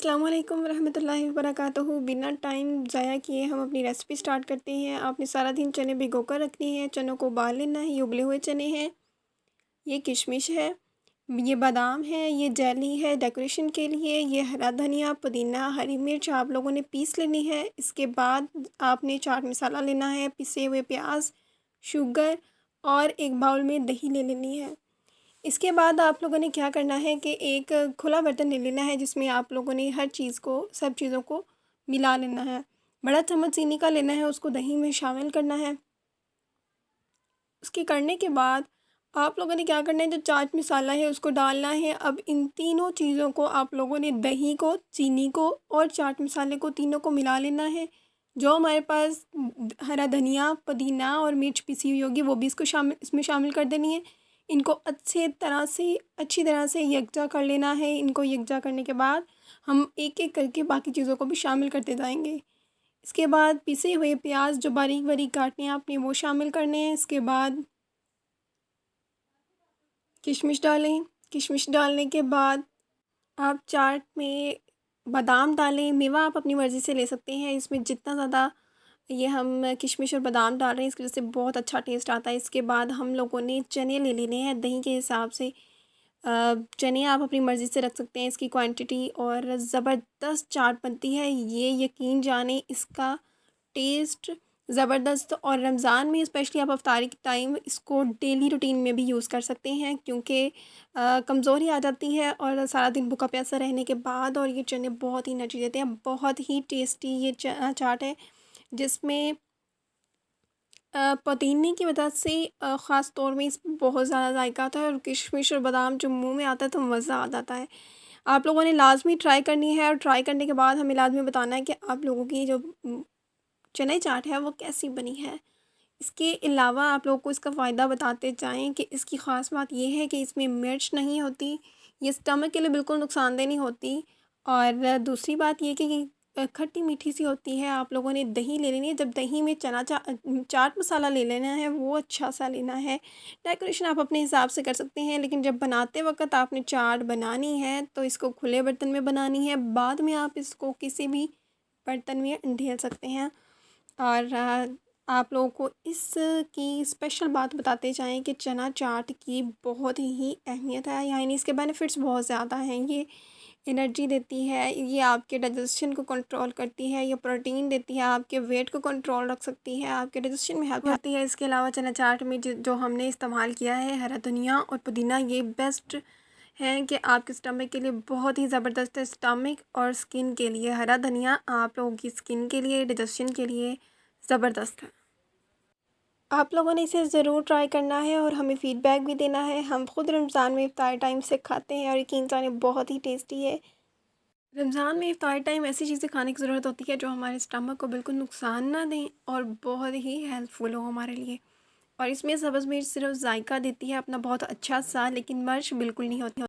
अस्सलाम वालेकुम रहमतुल्लाहि व बरकातुहू। बिना टाइम ज़ाया किए हम अपनी रेसिपी स्टार्ट करते हैं। आपने सारा दिन चने भिगो कर रखने हैं। चनों को उबाल लेना है। ये उबले हुए चने हैं, ये किशमिश है, ये बादाम है, ये जेली है डेकोरेशन के लिए, ये हरा धनिया, पुदीना, हरी मिर्च आप लोगों ने पीस लेनी है। इसके बाद आपने चाट मसाला लेना है, पिसे हुए प्याज, शुगर और एक बाउल में दही ले लेनी है। इसके बाद आप लोगों ने क्या करना है कि एक खुला बर्तन ले लेना है जिसमें आप लोगों ने हर चीज़ को सब चीज़ों को मिला लेना है। बड़ा चम्मच चीनी का लेना है, उसको दही में शामिल करना है। उसके करने के बाद आप लोगों ने क्या करना है, जो चाट मसाला है उसको डालना है। अब इन तीनों चीज़ों को आप लोगों ने दही को, चीनी को और चाट मसाले को तीनों को मिला लेना है। जो हमारे पास हरा धनिया, पुदीना और मिर्च पिसी हुई होगी वो भी इसमें शामिल कर देनी है। इनको अच्छी तरह से यकजा कर लेना है। इनको यकजा करने के बाद हम एक एक करके बाकी चीज़ों को भी शामिल करते जाएंगे। इसके बाद पिसे हुए प्याज जो बारीक बारीक काटने हैं आपने वो शामिल करने हैं। इसके बाद किशमिश डालें। किशमिश डालने के बाद आप चाट में बादाम डालें। मेवा आप अपनी मर्ज़ी से ले सकते हैं। इसमें जितना ज़्यादा ये हम किशमिश और बादाम डाल रहे हैं इसकी वजह से बहुत अच्छा टेस्ट आता है। इसके बाद हम लोगों ने चने ले लेने हैं दही के हिसाब से। चने आप अपनी मर्ज़ी से रख सकते हैं इसकी क्वांटिटी, और ज़बरदस्त चाट बनती है। ये यकीन जाने इसका टेस्ट ज़बरदस्त। और रमज़ान में स्पेशली आप इफ्तारी के टाइम इसको डेली रूटीन में भी यूज़ कर सकते हैं क्योंकि कमज़ोरी आ जाती है और सारा दिन भूखा प्यासा रहने के बाद, और ये चने बहुत ही एनर्जी देते हैं। बहुत ही टेस्टी ये चाट है जिसमें पुदीने की वजह से ख़ास तौर में इसमें बहुत ज़्यादा जायका आता है, और किशमिश और बादाम जो मुंह में आता है तो मज़ा आ जाता है। आप लोगों ने लाज़मी ट्राई करनी है, और ट्राई करने के बाद हमें लाज़मी बताना है कि आप लोगों की जो चने चाट है वो कैसी बनी है। इसके अलावा आप लोगों को इसका फ़ायदा बताते जाएँ कि इसकी ख़ास बात ये है कि इसमें मिर्च नहीं होती, ये स्टमक के लिए बिल्कुल नुकसानदेह नहीं होती। और दूसरी बात ये कि खट्टी मीठी सी होती है। आप लोगों ने दही ले लेनी है। जब दही में चाट मसाला ले लेना है वो अच्छा सा लेना है। डेकोरेशन आप अपने हिसाब से कर सकते हैं, लेकिन जब बनाते वक्त आपने चाट बनानी है तो इसको खुले बर्तन में बनानी है। बाद में आप इसको किसी भी बर्तन में ढेल सकते हैं। और आप लोगों को इसकी स्पेशल बात बताते जाएं कि चना चाट की बहुत ही अहमियत है, यानी इसके बेनिफिट्स बहुत ज़्यादा हैं। ये एनर्जी देती है, ये आपके डाइजेशन को कंट्रोल करती है, ये प्रोटीन देती है, आपके वेट को कंट्रोल रख सकती है, आपके डाइजेशन में हेल्प करती है। इसके अलावा चना चाट में जो हमने इस्तेमाल किया है हरा धनिया और पुदीना, ये बेस्ट हैं कि आपके स्टमक के लिए बहुत ही ज़बरदस्त है। स्टमक और स्किन के लिए हरा धनिया आप लोगों की स्किन के लिए, डाइजेशन के लिए ज़बरदस्त है। आप लोगों ने इसे ज़रूर ट्राई करना है और हमें फ़ीडबैक भी देना है। हम ख़ुद रमज़ान में इफ्तार टाइम से खाते हैं और यकीन जाने बहुत ही टेस्टी है। रमज़ान में इफ्तार टाइम ऐसी चीज़ें खाने की ज़रूरत होती है जो हमारे स्टमक को बिल्कुल नुकसान ना दें और बहुत ही हेल्पफुल हो हमारे लिए। और इसमें सब्ज़ मिर्च सिर्फ जायका देती है अपना बहुत अच्छा सा, लेकिन मिर्च बिल्कुल नहीं होती।